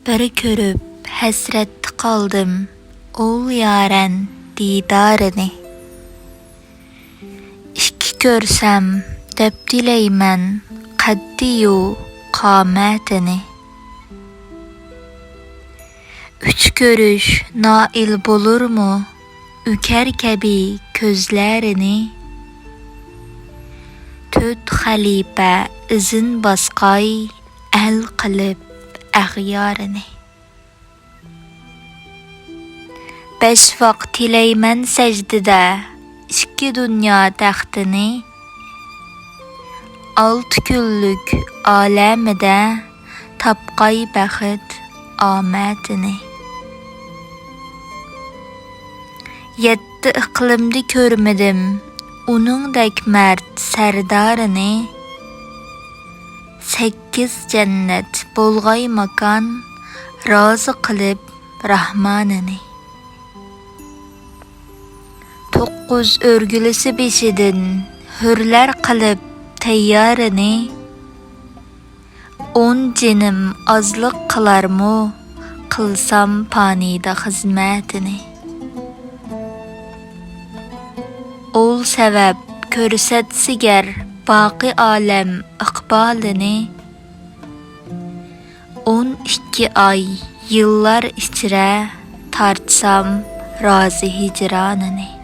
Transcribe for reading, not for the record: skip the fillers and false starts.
Bir körüp həsrətdə qaldım, ol yarən didarını. İki görsəm dəb diləymən qəddiyu qamətini. Üç görüş nail bulurmu üker kəbi közlərini. Töt xəlifə izin basqay əl qılıb əğyarını. Beş vaqt diləymən səcdidə iki dünya təxtini. Alt günlük aləmidə tapqay bəxit amətini. Yetti iqlimdi görmedim onun dek mert serdarını. Sekiz cennet bolgay makan razı kılıp Rahmanını. Dokuz örgülüsü beşidin hürler kılıp teyyarını. 10 cinim azlık kılar mı kılsam panida hizmetini. Ol sebep körsetsiger baki alem ikbalini. 12 ay yıllar içire tartsam razı hicranını.